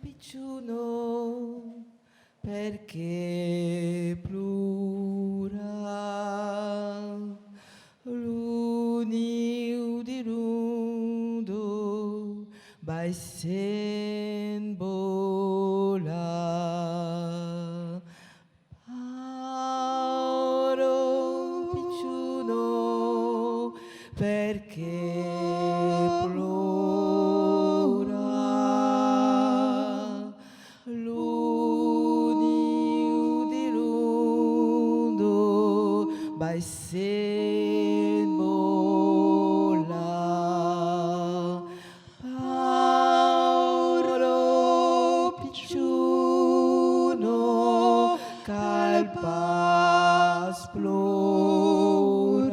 picciuno, perché plura l'uniu di rundo vai sen bola. Paolo picciuno, perché plora l'uniu di rundo vai sen bola. Paolo picciuno, calpas plora,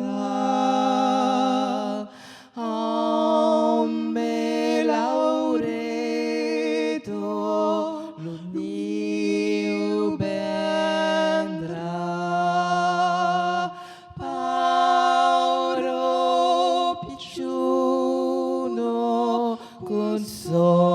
amme laureto l'uniu vendrà. Paolo picciuno, console